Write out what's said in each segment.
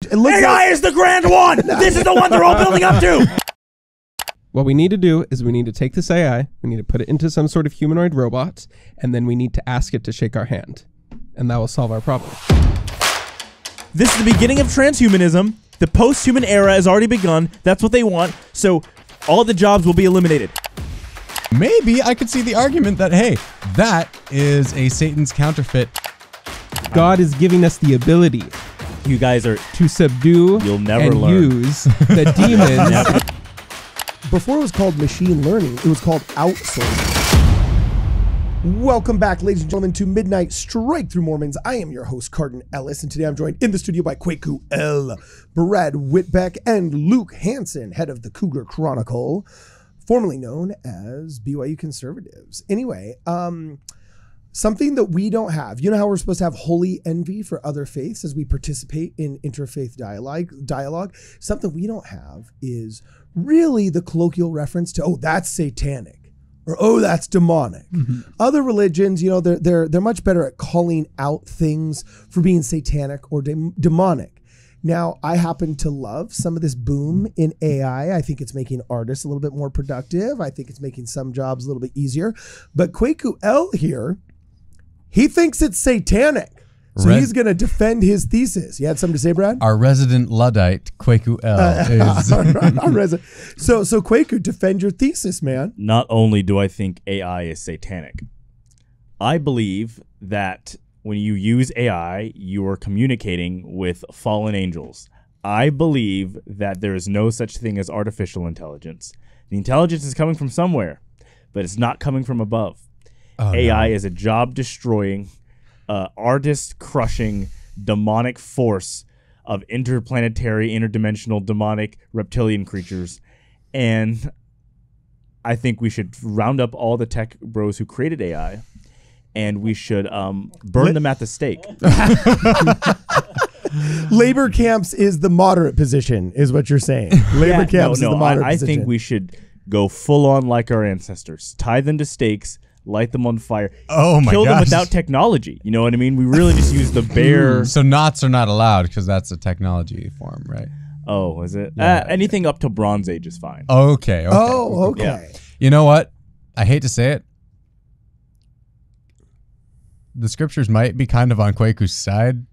It looks AI is the grand one. This is the one they're all building up to. What we need to do is we need to take this AI, we need to put it into some sort of humanoid robot, and then we need to ask it to shake our hand. And that will solve our problem. This is the beginning of transhumanism. The post-human era has already begun. That's what they want. So all the jobs will be eliminated. Maybe I could see the argument that, hey, that is a Satan's counterfeit. God is giving us the ability You guys are... to subdue You'll never and learn. use the demons. Before it was called machine learning, it was called outsourcing. Welcome back, ladies and gentlemen, to Midnight Strike Through Mormons. I am your host, Cardin Ellis, and today I'm joined in the studio by Kwaku L, Brad Whitbeck, and Luke Hansen, head of the Cougar Chronicle, formerly known as BYU Conservatives. Anyway, something that we don't have. You know how we're supposed to have holy envy for other faiths as we participate in interfaith dialogue? Something we don't have is really the colloquial reference to, oh, that's satanic, or oh, that's demonic. Other religions, you know, they're much better at calling out things for being satanic or demonic. Now, I happen to love some of this boom in AI. I think it's making artists a little bit more productive. I think it's making some jobs a little bit easier. But Kwaku L here, he thinks it's satanic. So he's going to defend his thesis. You had something to say, Brad? Our resident Luddite, Kwaku L, is... So Kwaku, defend your thesis, man. Not only do I think AI is satanic, I believe that when you use AI, you are communicating with fallen angels. I believe that there is no such thing as artificial intelligence. The intelligence is coming from somewhere, but it's not coming from above. AI is a job-destroying, artist-crushing, demonic force of interplanetary, interdimensional, demonic reptilian creatures. And I think we should round up all the tech bros who created AI, and we should burn them at the stake. Labor camps is the moderate position, is what you're saying. Labor camps is the moderate position. I think we should go full-on like our ancestors. Tie them to stakes. Light them on fire. Oh my Kill them gosh. without technology. You know what I mean? We really just use the bare... So knots are not allowed because that's a technology form, right? Oh, is it? Yeah. Anything up to Bronze Age is fine. Okay. Oh, okay. Yeah. You know what? I hate to say it. The scriptures might be kind of on Kwaku's side.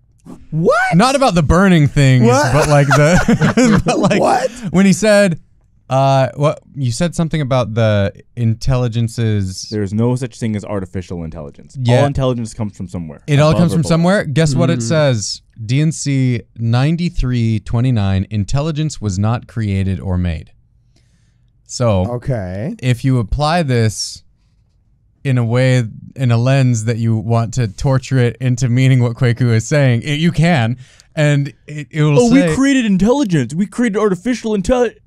What? Not about the burning things, What? but like the... but like What? When he said... what you said something about the intelligences. There's no such thing as artificial intelligence. Yeah. All intelligence comes from somewhere. It all Above comes or from below. somewhere. Guess what it says? DNC 9329. Intelligence was not created or made. So Okay. if you apply this in a way, in a lens that you want to torture it into meaning what Kwaku is saying, you can, and it will say, we created intelligence. We created artificial intelligence.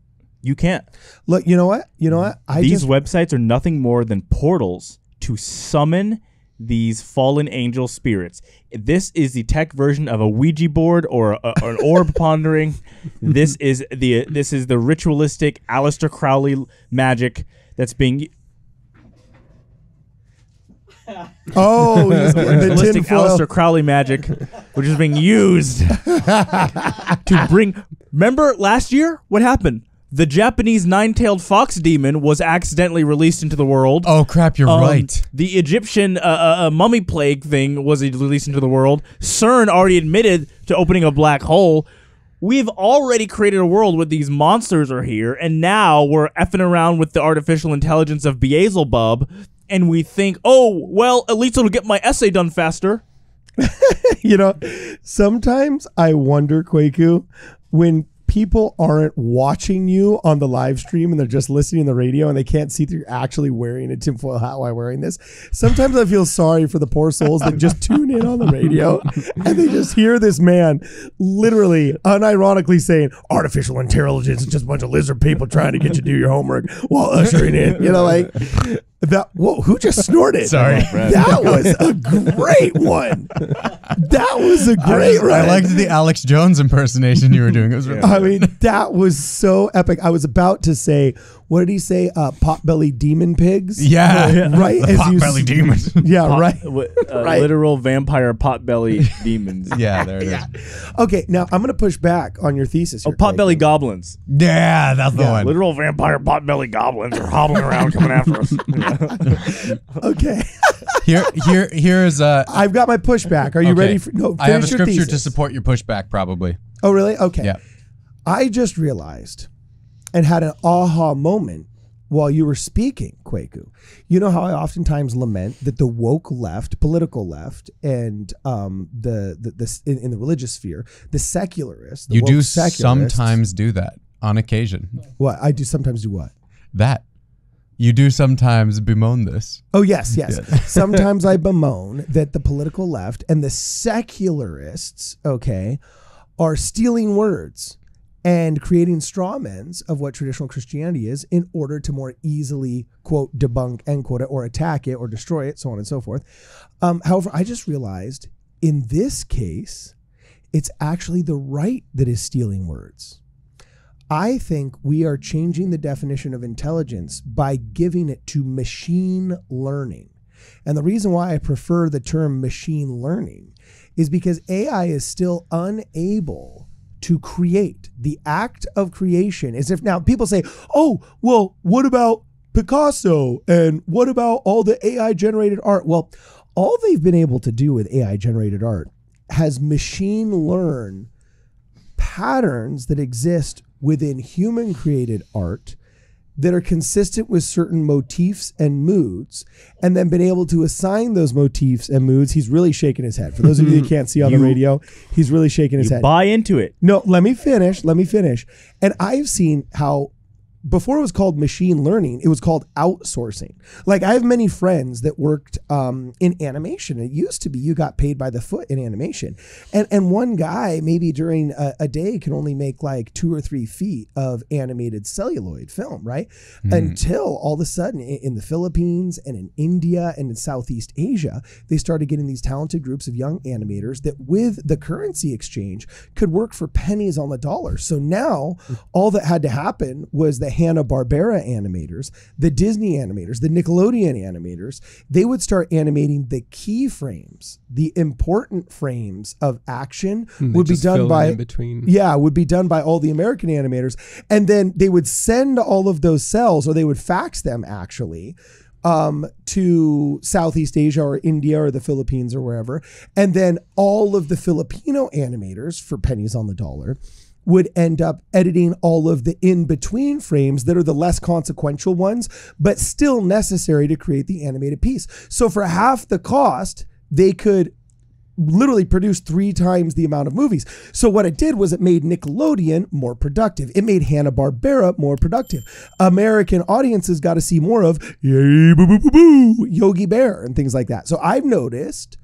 You can't. Look, you know what? These websites are nothing more than portals to summon these fallen angel spirits. This is the tech version of a Ouija board or an orb pondering. This is the ritualistic Aleister Crowley magic that's being... Oh, he's getting the Ritualistic tinfoil. Aleister Crowley magic, which is being used to bring... Remember last year? What happened? The Japanese nine-tailed fox demon was accidentally released into the world. oh crap, you're right. The Egyptian mummy plague thing was released into the world. CERN already admitted to opening a black hole. We've already created a world where these monsters are here, and now we're effing around with the artificial intelligence of Beelzebub, and we think, oh, well, at least it'll get my essay done faster. You know, sometimes I wonder, Kwaku, when people aren't watching you on the live stream and they're just listening to the radio and they can't see that you're actually wearing a tinfoil hat while wearing this. Sometimes I feel sorry for the poor souls that just tune in on the radio and they just hear this man literally unironically saying artificial intelligence is just a bunch of lizard people trying to get you to do your homework while ushering in, you know, like that. Whoa, who just snorted? Sorry. That was a great one. That was a great one. I liked the Alex Jones impersonation you were doing. It was really I mean, that was so epic. I was about to say, what did he say? Potbelly demon pigs. Yeah. Right. The potbelly demons. Yeah. Right. Right. Literal vampire potbelly demons. Yeah, there it is. Okay. Now I'm going to push back on your thesis. Oh, Here, potbelly Quaku. goblins. Yeah, that's the one. Literal vampire potbelly goblins are hobbling around coming after us. Okay. Here's I've got my pushback. Are you okay. ready? For, no, finish I have a your scripture thesis. to support your pushback, probably. Oh, really? Okay. Yeah. I just realized and had an aha moment while you were speaking, Quaku. You know how I oftentimes lament that the woke left, political left, and in the religious sphere, the secularists. The You woke do secularists- sometimes do that on occasion. What I do sometimes do what? That. You do sometimes bemoan this. Oh, yes. Sometimes I bemoan that the political left and the secularists, okay, are stealing words and creating straw men's of what traditional Christianity is in order to more easily, quote, debunk, end quote, it, or attack it or destroy it, so on and so forth. However, I just realized in this case, it's actually the right that is stealing words. I think we are changing the definition of intelligence by giving it to machine learning. And the reason why I prefer the term machine learning is because AI is still unable to create. The act of creation is if now people say, oh, well, what about Picasso? And what about all the AI generated art? Well, all they've been able to do with AI generated art has machine learn patterns that exist within human created art that are consistent with certain motifs and moods, and then been able to assign those motifs and moods. He's really shaking his head. For those of you that can't see on the radio, he's really shaking his head. Buy into it. No, let me finish. And I've seen how before it was called machine learning, it was called outsourcing. Like I have many friends that worked in animation. It used to be you got paid by the foot in animation. And one guy maybe during a day can only make like 2 or 3 feet of animated celluloid film, right? Until all of a sudden in the Philippines and in India and in Southeast Asia, they started getting these talented groups of young animators that with the currency exchange could work for pennies on the dollar. So now all that had to happen was the Hanna-Barbera animators, the Disney animators, the Nickelodeon animators, they would start animating the key frames, the important frames of action would be done by would be done by all the American animators. And then they would send all of those cells, or they would fax them actually to Southeast Asia or India or the Philippines or wherever. And then all of the Filipino animators for pennies on the dollar would end up editing all of the in-between frames that are the less consequential ones, but still necessary to create the animated piece. So for half the cost, they could literally produce 3 times the amount of movies. So what it did was it made Nickelodeon more productive. It made Hanna-Barbera more productive. American audiences got to see more of Yay, boo, boo, boo, boo, Yogi Bear and things like that. So I've noticed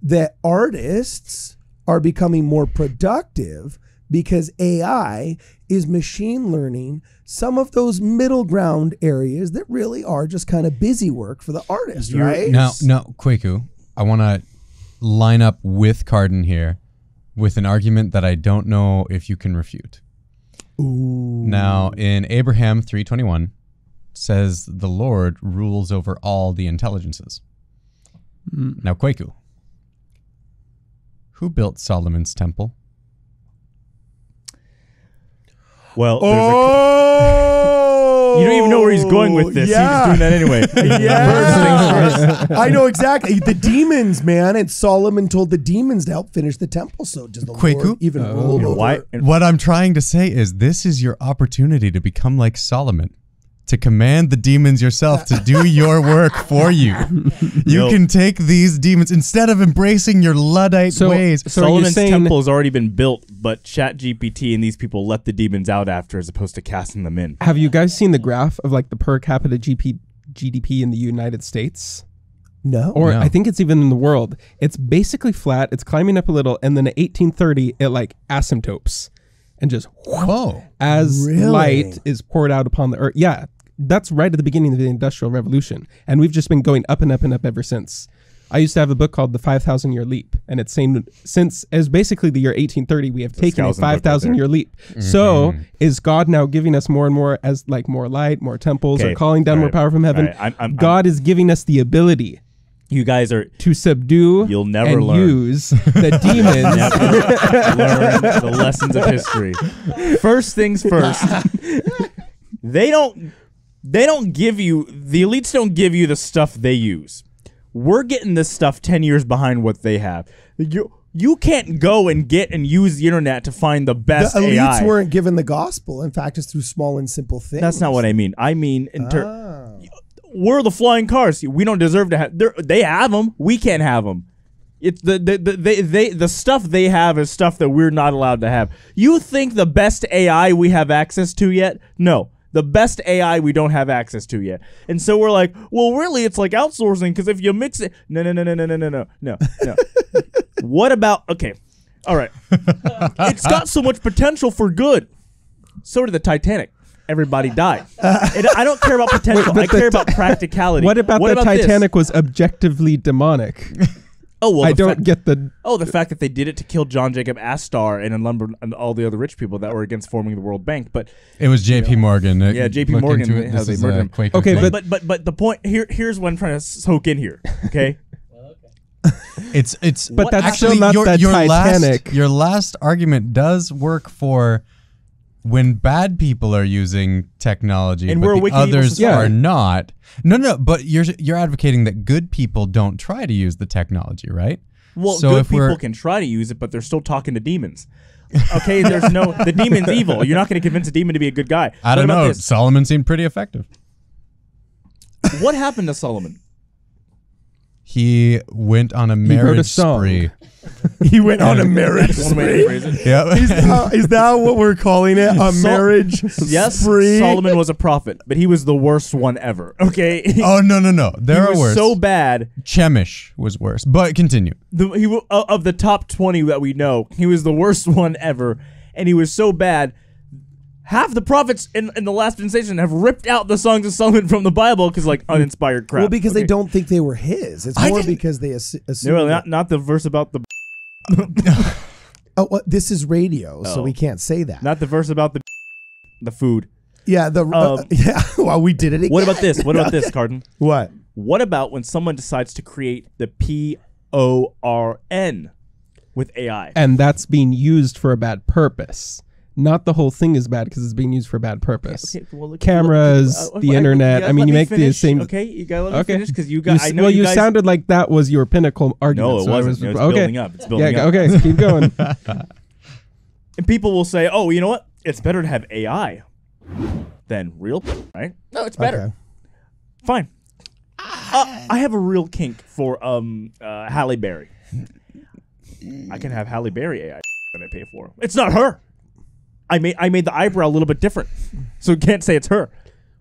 that artists are becoming more productive because AI is machine learning some of those middle ground areas that really are just kind of busy work for the artist, right? No, Quaku, I want to line up with Carden here with an argument that I don't know if you can refute. Ooh. Now, in Abraham 3:21, says the Lord rules over all the intelligences. Now, Quaku, who built Solomon's temple? Well, you don't even know where he's going with this. Yeah. He's just doing that anyway. I know exactly. The demons, man. And Solomon told the demons to help finish the temple. So does the Quaku? Lord even rule over? Why? What I'm trying to say is this is your opportunity to become like Solomon, to command the demons yourself to do your work for you. You can take these demons instead of embracing your Luddite ways. So Solomon's temple has already been built, but ChatGPT and these people let the demons out after as opposed to casting them in. Have you guys seen the graph of like the per capita GDP in the United States? No. Or No. I think it's even in the world. It's basically flat. It's climbing up a little. And then at 1830, it like asymptotes and just Whoa. as Really? light is poured out upon the earth. Yeah, that's right at the beginning of the Industrial Revolution. And we've just been going up and up and up ever since. I used to have a book called The 5,000 Year Leap, and it's saying since as basically the year 1830, we have taken a skeleton book right 5,000 there. year leap. So is God now giving us more and more as like more light, more temples, Okay. or calling down more Alright. power from heaven? Alright. God is giving us the ability You guys are to subdue You'll never and learn. use the demons. learn the lessons of history. First things first. They don't give you, the elites don't give you the stuff they use. We're getting this stuff 10 years behind what they have. You can't go and get and use the internet to find the best The elites AI. weren't given the gospel. In fact, it's through small and simple things. That's not what I mean. I mean, we're the flying cars. We don't deserve to have. They have them. We can't have them. It's the stuff they have is stuff that we're not allowed to have. You think the best AI we have access to yet? No. The best AI we don't have access to yet. And so we're like, well, really, it's like outsourcing because if you mix it, no. What about, okay, all right. It's got so much potential for good. So did the Titanic. Everybody died. And I don't care about potential. I care about practicality. What about the this? Titanic was objectively demonic? Oh, well, I the don't get the. Oh, the fact that they did it to kill John Jacob Astor and all the other rich people that were against forming the World Bank. But It was J.P. Morgan. Yeah, J.P. Look Morgan, into it. how This they is murdered a him. Quaker Okay, thing. but the point here's what I'm trying to soak in here. Okay. It's But that's actually still not the Titanic. Your last argument does work for when bad people are using technology, And but we're a the wicked, evil others society. are not. No, but you're advocating that good people don't try to use the technology, right? Well, So good if we're- people can try to use it, but they're still talking to demons. Okay, the demon's evil. You're not going to convince a demon to be a good guy. I don't What about know. this? Solomon seemed pretty effective. What happened to Solomon? He went on a wrote a marriage song. spree. He went on a marriage One way to spree. phrase it. Yeah. Is that what we're calling it? A marriage Yes, spree? Solomon was a prophet, but he was the worst one ever. Okay. Oh no. There he are was worse. so bad. Chemish was worse. But continue. Of the top 20 that we know, he was the worst one ever, and he was so bad. Half the prophets in the last dispensation have ripped out the songs of Solomon from the Bible because like uninspired crap. Well, because they Okay. don't think they were his. It's I more didn't- because they assume. No, not the verse about the Oh, this is radio, so Oh. we can't say that. not the verse about the food. Yeah, yeah. Well, we did it again. What about this? What about this, Carden? What? What about when someone decides to create the PORN with AI? And that's being used for a bad purpose. Not the whole thing is bad because it's being used for a bad purpose. Okay, well, look- Cameras, the internet. guys I mean, let you me make the finish, same. Okay, you gotta let me Okay. finish because you guys. I know you guys. sounded like that was your pinnacle argument. No, it so I wasn't. was- It was okay. building up. It's building Yeah. up. Okay. So keep going. And people will say, "Oh, you know what? It's better to have AI than real, right? No, it's better. Okay. Fine. I have a real kink for Halle Berry. I can have Halle Berry AI that I pay for. It's not her. I made the eyebrow a little bit different, so you can't say it's her.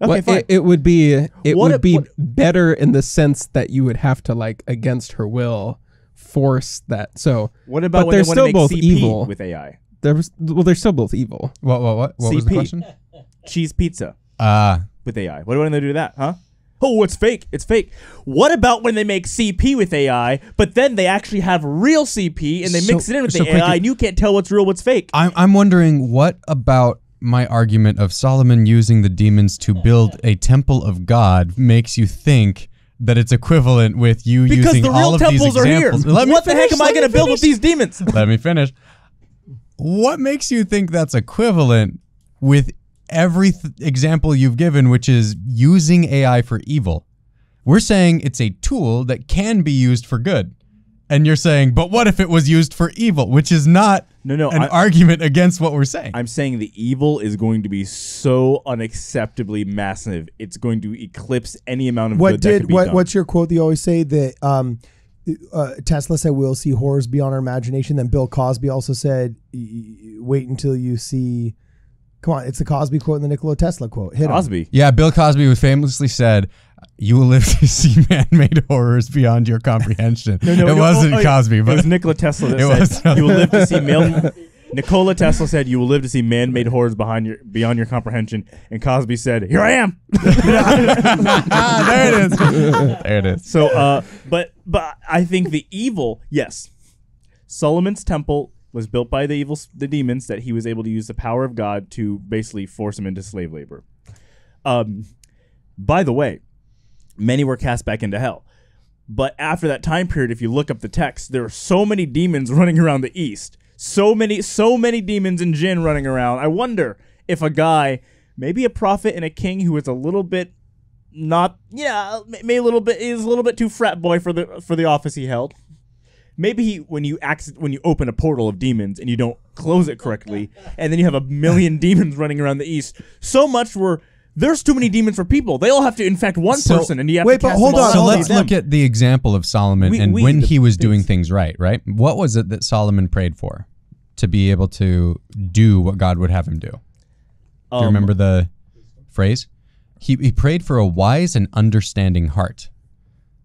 Okay, Well, fine. it would be What if- better in the sense that you would have to like against her will force that. So What about but when they're they want to still make both CP evil. with AI? They're still both evil. What was the CP. question? Cheese pizza With with AI. What do they do to that, huh? Oh, it's fake. It's fake. What about when they make CP with AI, but then they actually have real CP and they mix it in with so the quick, AI and you can't tell what's real, what's fake? I'm wondering what about my argument of Solomon using the demons to build a temple of God makes you think that it's equivalent with you Because using the all real of these temples are here. examples. Let me What the heck finish, am I let going to me build with finish. these demons? Let me finish. What makes you think that's equivalent with every example you've given, which is using AI for evil? We're saying it's a tool that can be used for good. And you're saying, but what if it was used for evil? Which is not No, an argument against what we're saying. I'm saying the evil is going to be so unacceptably massive. It's going to eclipse any amount of good that could be done. What's your quote that you always say that Tesla said we'll see horrors beyond our imagination? Then Bill Cosby also said, wait until you see. Come on, it's the Cosby quote and the Nikola Tesla quote. Hit 'em. Cosby. Yeah, Bill Cosby was famously said, "You will live to see man-made horrors beyond your comprehension." It wasn't Cosby, it but was Nikola Tesla that It said was- you will live to see Nikola Tesla said you will live to see man-made horrors beyond your comprehension, and Cosby said, "Here I am." there it is. There it is. So, but But I think the evil, yes. Solomon's temple was built by the demons that he was able to use the power of God to basically force them into slave labor. By the way, many were cast back into hell. But after that time period, if you look up the text, there are so many demons running around the east. So many demons and jinn running around. I wonder if a guy, maybe a prophet and a king who is a little bit maybe a little bit too frat boy for the office he held. Maybe when you open a portal of demons and you don't close it correctly, and then you have a million demons running around the east, so much where there's too many demons for people. They all have to infect one person, and you have to cast them all. So let's look at the example of Solomon and when he was doing things right. What was it that Solomon prayed for to be able to do what God would have him do? Do you remember the phrase? He prayed for a wise and understanding heart.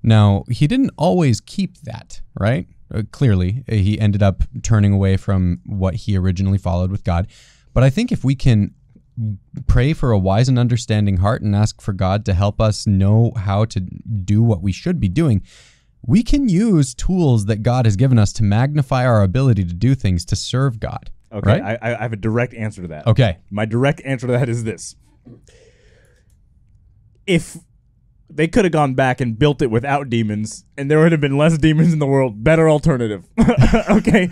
Now, he didn't always keep that, right? Clearly, he ended up turning away from what he originally followed with God. But I think if we can pray for a wise and understanding heart and ask for God to help us know how to do what we should be doing, we can use tools that God has given us to magnify our ability to do things to serve God. Okay, right? I have a direct answer to that. Okay. My direct answer to that is this. If they could have gone back and built it without demons, and there would have been less demons in the world. Better alternative. Okay,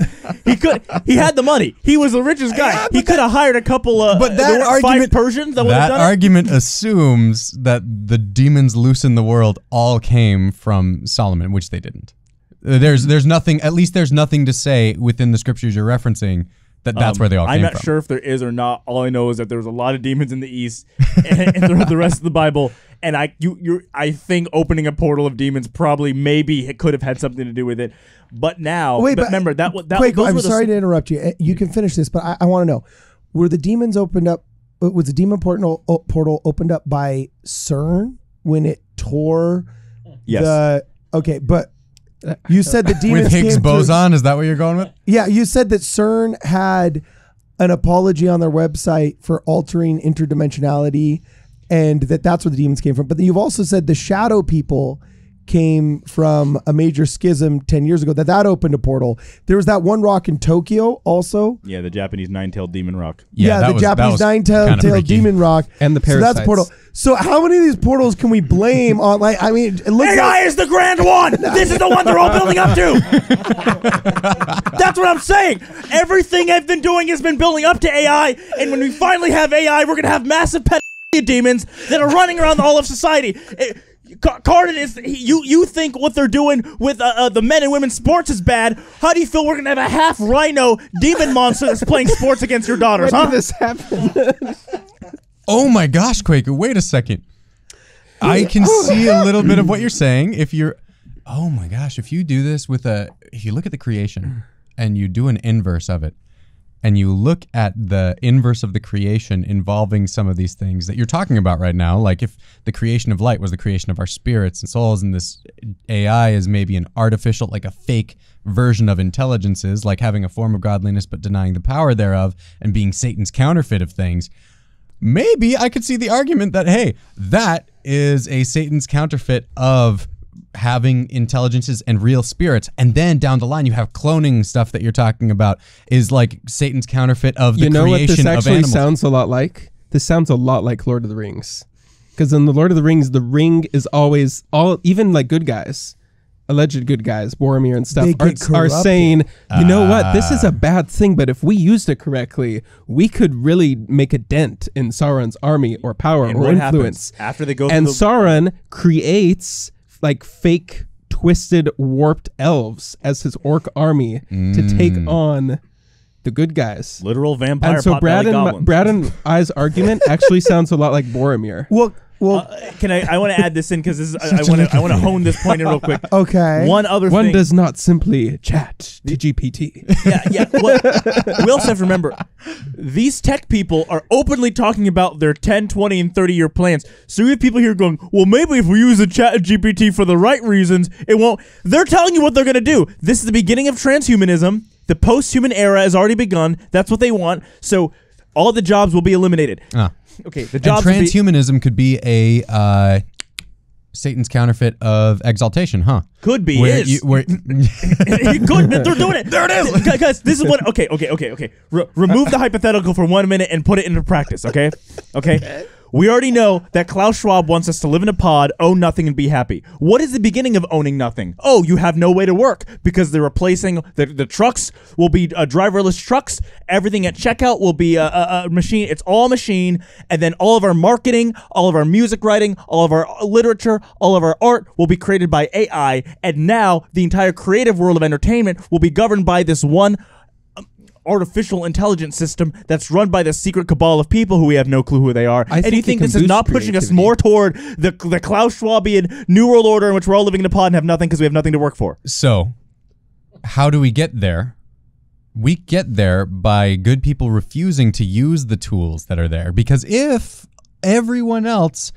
he had the money. He was the richest guy. Yeah, he could have hired a couple of. But that argument, 5 Persians that would have That done argument assumes that the demons loose in the world all came from Solomon, which they didn't. There's nothing. At least there's nothing to say within the scriptures you're referencing that's where they all came from. I'm not sure if there is or not. All I know is that there was a lot of demons in the east and throughout the rest of the Bible. And I think opening a portal of demons maybe it could have had something to do with it. But now, but remember that Quaco, I'm sorry to interrupt you. You can finish this, but I want to know: were the demons opened up? Was the demon portal opened up by CERN when it tore? Yes. Okay, but you said the demons with Higgs came boson. Is that what you're going with? Yeah, you said that CERN had an apology on their website for altering interdimensionality, and that's where the demons came from. But then you've also said the shadow people came from a major schism 10 years ago, that opened a portal. There was that one rock in Tokyo also. Yeah, the Japanese 9-tailed demon rock. Yeah, the Japanese 9-tailed demon rock. And the parasites. So that's a portal. So how many of these portals can we blame on, like, I mean, it looks AI is the grand one! This is the one they're all building up to! That's what I'm saying! Everything I've been doing has been building up to AI, and when we finally have AI, we're gonna have massive demons that are running around all of society. Cardin is you think what they're doing with the men and women sports is bad? How do you feel we're gonna have a half rhino demon monster that's playing sports against your daughters? When did this happen? Oh my gosh, Quaker! Wait a second. I can see a little bit of what you're saying. If you do this if you look at the creation and you do an inverse of it, and you look at the inverse of the creation involving some of these things that you're talking about right now, like if the creation of light was the creation of our spirits and souls, and this AI is maybe an artificial, like a fake version of intelligences, like having a form of godliness but denying the power thereof and being Satan's counterfeit of things, maybe I could see the argument that, hey, that is a Satan's counterfeit of having intelligences and real spirits. And then down the line you have cloning stuff that you're talking about is like Satan's counterfeit of the creation of animals. You know what this actually sounds a lot like? This sounds a lot like Lord of the Rings. Because in the Lord of the Rings, the ring is always even like good guys, alleged good guys, Boromir and stuff, are saying, you know what, this is a bad thing, but if we used it correctly, we could really make a dent in Sauron's army or power or influence. After they go and Sauron creates like fake, twisted, warped elves as his orc army to take on the good guys. Literal vampire. And so Brad and I's argument actually sounds a lot like Boromir. Well, I want to add this in because I want to hone this point in real quick. Okay. One thing. Does not simply chat to GPT. Yeah. We also have to remember, these tech people are openly talking about their 10, 20, and 30-year plans. So we have people here going, well, maybe if we use the chat GPT for the right reasons, it won't. They're telling you what they're going to do. This is the beginning of transhumanism. The post-human era has already begun. That's what they want. So all the jobs will be eliminated. Okay, the jobs. And transhumanism could be a Satan's counterfeit of exaltation, huh? Could be. Where Is. it Could. They're doing it. There it is. Guys, this is what. Okay. Remove the hypothetical for 1 minute and put it into practice. Okay. We already know that Klaus Schwab wants us to live in a pod, own nothing, and be happy. What is the beginning of owning nothing? Oh, you have no way to work because they're replacing the trucks will be driverless trucks. Everything at checkout will be a machine. It's all machine. And then all of our marketing, all of our music writing, all of our literature, all of our art will be created by AI. And now the entire creative world of entertainment will be governed by this one artificial intelligence system that's run by the secret cabal of people who we have no clue who they are. And do you think this is not pushing us more toward the Klaus Schwabian New World Order in which we're all living in a pod and have nothing because we have nothing to work for? So, how do we get there? We get there by good people refusing to use the tools that are there. Because if everyone else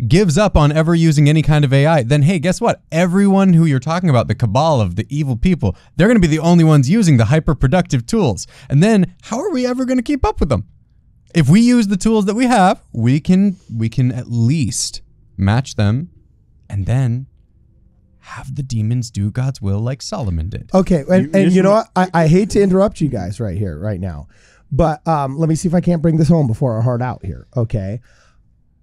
gives up on ever using any kind of AI, then hey, guess what? Everyone who you're talking about, the cabal of the evil people, they're going to be the only ones using the hyper-productive tools. And then how are we ever going to keep up with them? If we use the tools that we have, we can at least match them and then have the demons do God's will like Solomon did. Okay, and you know what? I hate to interrupt you guys right now, but let me see if I can't bring this home before our heart out here, okay?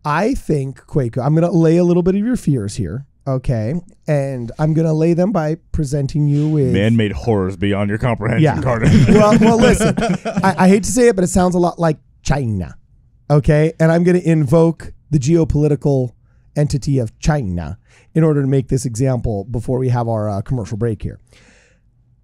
I think, Kwaku, I'm going to lay a little bit of your fears here, okay? And I'm going to lay them by presenting you with... Man-made horrors beyond your comprehension, Carter. well, listen, I hate to say it, but it sounds a lot like China, okay? And I'm going to invoke the geopolitical entity of China in order to make this example before we have our commercial break here.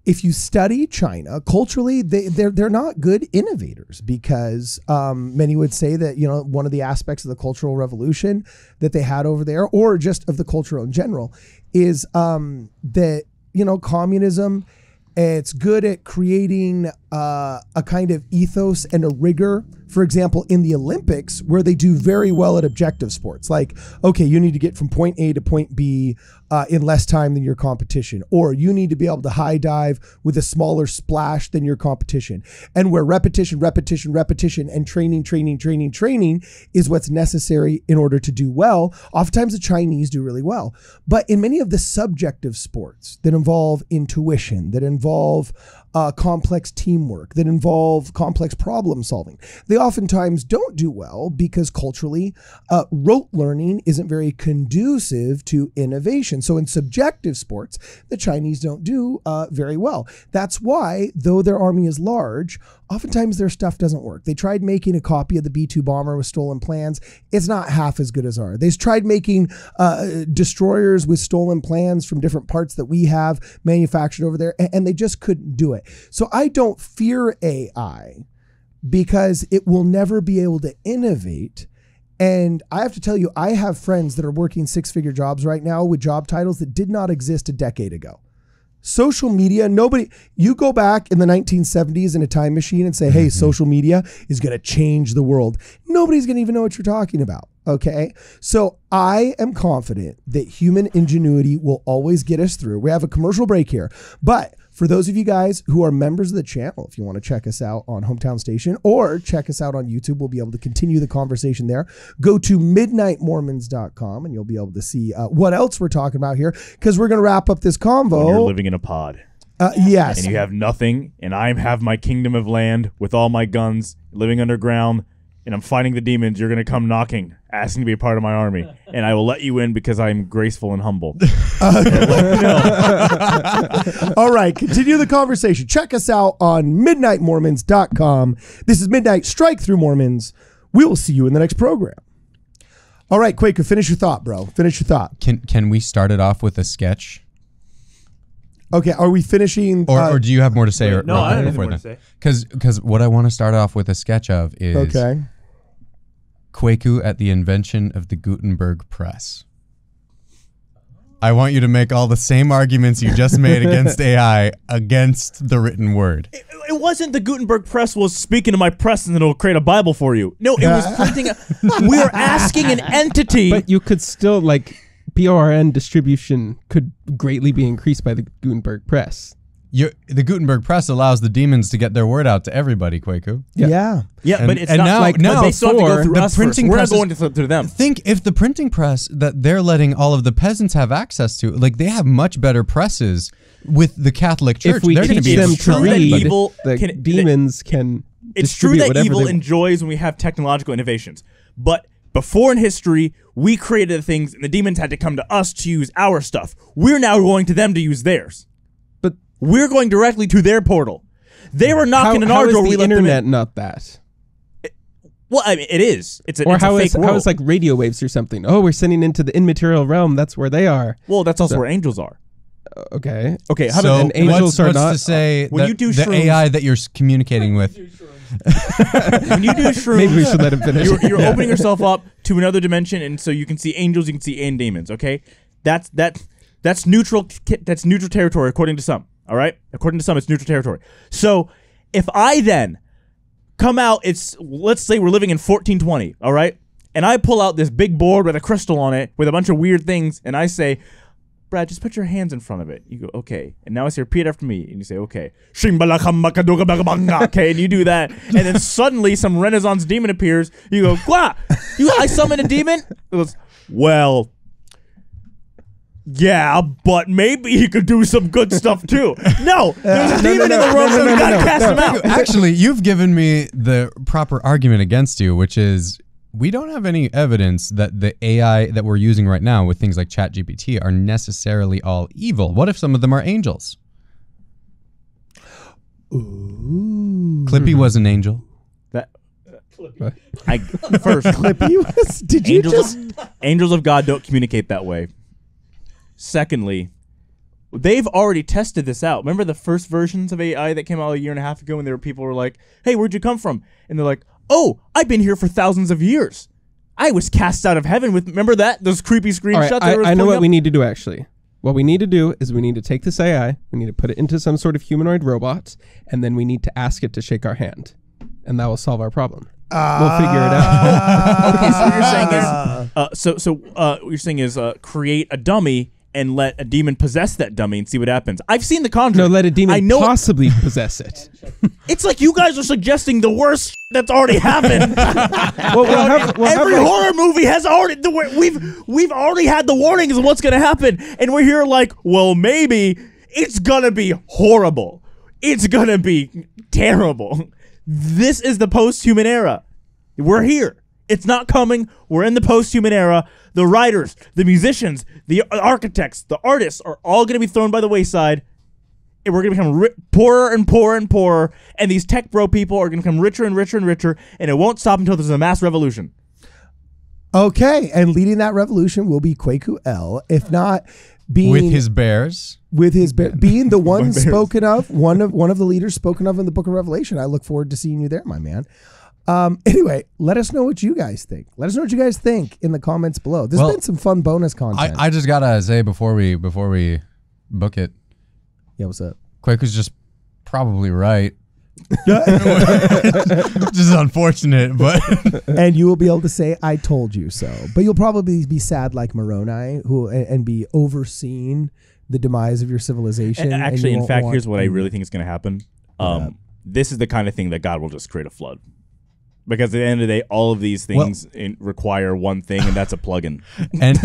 If you study China culturally, they're not good innovators because many would say that, you know, one of the aspects of the Cultural Revolution that they had over there, or just of the culture in general, is that, you know, communism, it's good at creating a kind of ethos and a rigor. For example, in the Olympics, where they do very well at objective sports, like, okay, you need to get from point A to point B in less time than your competition, or you need to be able to high dive with a smaller splash than your competition. And where repetition, and training is what's necessary in order to do well. Oftentimes the Chinese do really well. But in many of the subjective sports that involve intuition, that involve complex teamwork, that involve complex problem solving, they oftentimes don't do well because culturally, rote learning isn't very conducive to innovation. So in subjective sports, the Chinese don't do very well. That's why, though their army is large, oftentimes their stuff doesn't work. They tried making a copy of the B-2 bomber with stolen plans. It's not half as good as ours. They tried making destroyers with stolen plans from different parts that we have manufactured over there, and they just couldn't do it. So I don't fear AI because it will never be able to innovate. And I have to tell you, I have friends that are working six-figure jobs right now with job titles that did not exist a decade ago. Social media, you go back in the 1970s in a time machine and say, hey, social media is going to change the world. Nobody's going to even know what you're talking about. Okay. So I am confident that human ingenuity will always get us through. We have a commercial break here, but for those of you guys who are members of the channel, if you want to check us out on Hometown Station or check us out on YouTube, we'll be able to continue the conversation there. Go to midnightmormons.com and you'll be able to see what else we're talking about here, because we're going to wrap up this convo. When you're living in a pod. Yes. And you have nothing, and I have my kingdom of land with all my guns, living underground, and I'm fighting the demons. You're going to come knocking, asking to be a part of my army, and I will let you in because I'm graceful and humble. All right, continue the conversation. Check us out on midnightmormons.com. This is Midnight Strike Through Mormons. We will see you in the next program. All right, Kwaku, finish your thought, bro. Finish your thought. Can we start it off with a sketch? Okay, are we finishing? Or do you have more to say? No, I have more to say. Because what I want to start off with a sketch of is Kwaku at the invention of the Gutenberg press. I want you to make all the same arguments you just made against AI against the written word. It wasn't the Gutenberg press was speaking to my press and it'll create a Bible for you. No, it was printing. We were asking an entity. But you could still, like, PORN distribution could greatly be increased by the Gutenberg press. the Gutenberg press allows the demons to get their word out to everybody, Kwaku. Yeah. But it's and not now- like now they still have to go through the us printing first. We're not presses- going through them. Think if the printing press that they're letting all of the peasants have access to, like they have much better presses with the Catholic Church. If we they're gonna teach be them able to true that read, evil the can- demons can It's true distribute that whatever evil they enjoys when we have technological innovations. But before in history, we created the things, and the demons had to come to us to use our stuff. We're now going to them to use theirs. But We're going directly to their portal. They were knocking on how our is door. We the let them internet in. not that? Well, I mean, it is. It's a, Or it's how a is fake world. how is like radio waves or something? Oh, we're sending into the immaterial realm. That's where they are. Well, that's also where angels are. Okay. Okay, how So about and angels are what's not- to say when that you do the shrooms- AI that you're communicating with? when you do shrooms? Maybe we should let him finish. You're opening yourself up to another dimension, and so you can see angels, you can see and demons. Okay, that's neutral. That's neutral territory according to some. All right, according to some, it's neutral territory. So if I then come out, let's say we're living in 1420. All right, and I pull out this big board with a crystal on it with a bunch of weird things, and I say, Brad, just put your hands in front of it. You go, okay. And now I say, repeat after me. And you say, okay. Okay, and you do that. And then suddenly some Renaissance demon appears. You go, Gwa! I summon a demon? It goes, well, yeah, but maybe he could do some good stuff too. No, there's a demon in the world, so we gotta cast him out. Actually, you've given me the proper argument against you, which is we don't have any evidence that the AI that we're using right now with things like ChatGPT are necessarily all evil. What if some of them are angels? Ooh. Clippy was an angel. That, What? first, Clippy was. Did you just? angels of God don't communicate that way. Secondly, they've already tested this out. Remember the first versions of AI that came out a year and a half ago when people were like, hey, where'd you come from? And they're like, oh, I've been here for thousands of years. I was cast out of heaven with, remember that? Those creepy screenshots? All right, I know what we need to do, actually. What we need to do is we need to take this AI, we need to put it into some sort of humanoid robot, and then we need to ask it to shake our hand. And that will solve our problem. We'll figure it out. Okay, so what you're saying is, what you're saying is create a dummy and let a demon possess that dummy and see what happens. I've seen The Conjuring. No, let a demon I know possibly possess it. It's like you guys are suggesting the worst that's already happened. Well, Every horror movie has already we've already had the warnings of what's gonna happen, and we're here like, well, maybe it's gonna be horrible. It's gonna be terrible. This is the post-human era. We're here. It's not coming. We're in the post-human era. The writers, the musicians, the architects, the artists are all going to be thrown by the wayside. And we're going to become poorer and poorer and poorer. And these tech bro people are going to become richer and richer and richer. And it won't stop until there's a mass revolution. Okay, and leading that revolution will be Kwaku L. If not, being With his bears. being the one spoken of, one of the leaders spoken of in the Book of Revelation. I look forward to seeing you there, my man. Anyway, let us know what you guys think. Let us know what you guys think in the comments below. There's been some fun bonus content. I just gotta say before we book it, yeah, what's up? Kwaku's just probably right. Which is unfortunate, but And you will be able to say, I told you so. But you'll probably be sad like Moroni and be overseeing the demise of your civilization. And actually, you in won't fact, want- here's what I really think is going to happen. This is the kind of thing that God will just create a flood. Because at the end of the day, all of these things require one thing, and that's a plug-in. and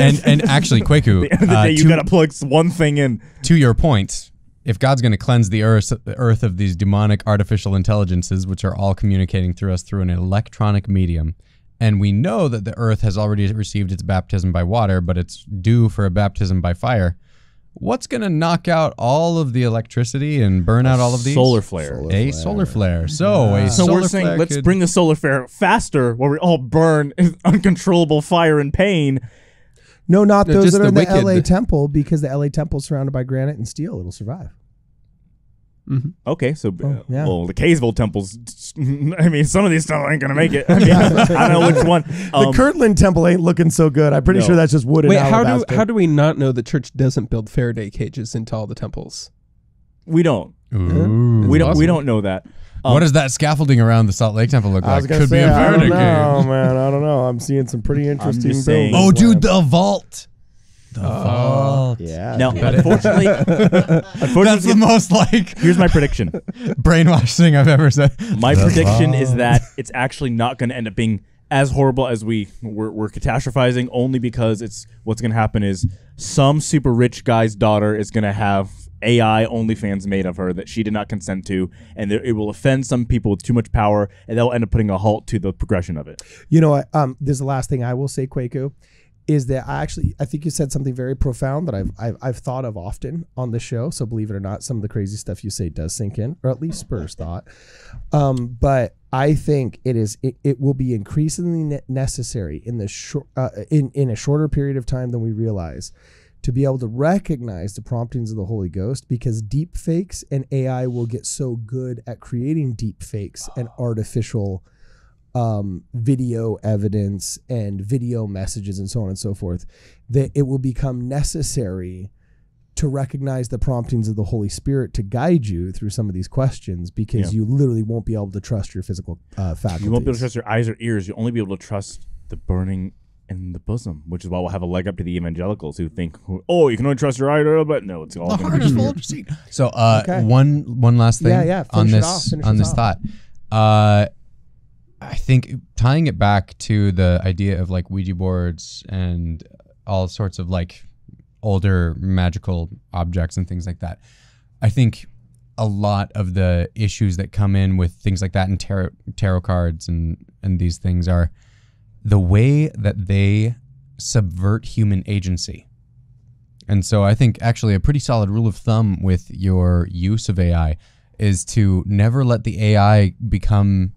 actually, Kwaku, At the end of the day, you got to plug one thing in. to your point, if God's going to cleanse the earth of these demonic artificial intelligences, which are all communicating through us through an electronic medium, and we know that the earth has already received its baptism by water, but it's due for a baptism by fire, what's going to knock out all of the electricity and burn out all of these? Solar flare. A solar flare. So a So solar we're saying, flare let's could- bring the solar flare faster, where we all burn in uncontrollable fire and pain. No, not No, those just that are in the the LA wicked. temple, because the LA temple is surrounded by granite and steel. It'll survive. Okay, so yeah. well, the Kaysville temples. I mean, some of these stuff ain't gonna make it. I mean, I don't know which one. The Kirtland temple ain't looking so good. I'm pretty No. sure that's just wood and Wait, alabaster. how do we not know the church doesn't build Faraday cages into all the temples? we don't. Ooh. We don't. awesome. We don't know that. What does that scaffolding around the Salt Lake Temple look I was like? gonna Could say, be a I don't Faraday know, cage. man. I don't know. I'm seeing some pretty interesting just buildings. saying. Oh, dude, the vault. The vault. Yeah. Now, dude. unfortunately, That's the most like here's my prediction. brainwash thing I've ever said. My The prediction is vault. that it's actually not going to end up being as horrible as we're catastrophizing, only because what's going to happen is some super rich guy's daughter is going to have AI OnlyFans made of her that she did not consent to, and it will offend some people with too much power, and that will end up putting a halt to the progression of it. You know what? This is the last thing I will say, Kwaku, is that I think you said something very profound that I've thought of often on the show. So believe it or not, some of the crazy stuff you say does sink in, or at least spurs thought. But I think it will be increasingly necessary in in a shorter period of time than we realize to be able to recognize the promptings of the Holy Ghost, because deep fakes and AI will get so good at creating deep fakes and artificial video evidence and video messages and so on and so forth, that it will become necessary to recognize the promptings of the Holy Spirit to guide you through some of these questions, because you literally won't be able to trust your physical faculties. You won't be able to trust your eyes or ears. You'll only be able to trust the burning in the bosom, which is why we'll have a leg up to the evangelicals who think, oh, you can only trust your eye, but no, it's all The going heart to is be full of deceit. So Okay. one last thing on Finish this us thought. I think tying it back to the idea of like Ouija boards and all sorts of like older magical objects and things like that, I think a lot of the issues that come in with things like that and tarot cards and these things are the way that they subvert human agency. And so I think actually a pretty solid rule of thumb with your use of AI is to never let the AI become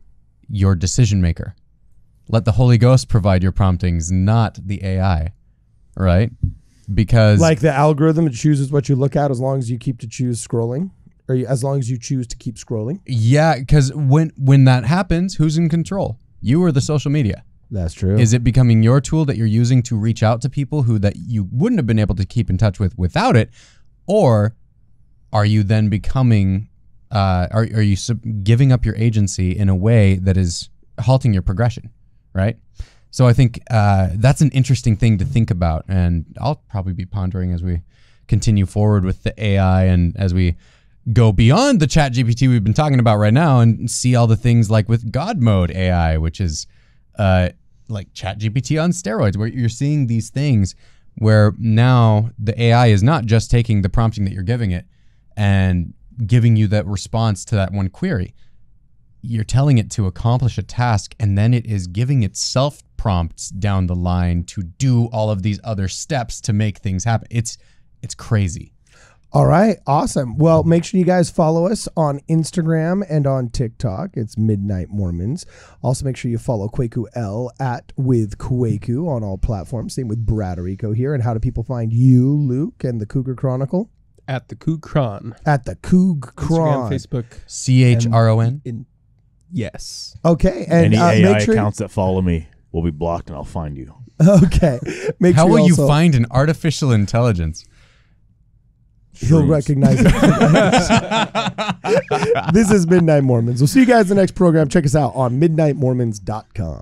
your decision maker. Let the Holy Ghost provide your promptings, not the AI, right? Because like the algorithm, it chooses what you look at as long as you keep to choose scrolling, or as long as you choose to keep scrolling. yeah, because when that happens, who's in control? You or the social media? That's true. Is it becoming your tool that you're using to reach out to people who that you wouldn't have been able to keep in touch with without it? Or are you then becoming, are you giving up your agency in a way that is halting your progression, right? So I think that's an interesting thing to think about. And I'll probably be pondering as we continue forward with the AI and as we go beyond the ChatGPT we've been talking about right now and see all the things like with God mode AI, which is like ChatGPT on steroids, where you're seeing these things where now the AI is not just taking the prompting that you're giving it and giving you that response to that one query. You're telling it to accomplish a task, and then it is giving itself prompts down the line to do all of these other steps to make things happen. It's crazy. All right, awesome. Well, make sure you guys follow us on Instagram and on TikTok. It's Midnight Mormons. Also, make sure you follow Kwaku L @with Kwaku on all platforms. Same with Braderico here. And how do people find you, Luke, and the Cougar Chronicle? At the Cougcron. At the Coug Instagram, Cron. Facebook. CHRON. Yes. Okay, and Any AI make sure. accounts that follow me will be blocked, and I'll find you. Okay, make How sure will you also, find an artificial intelligence? He'll recognize it. This is Midnight Mormons. We'll see you guys in the next program. Check us out on midnightmormons.com.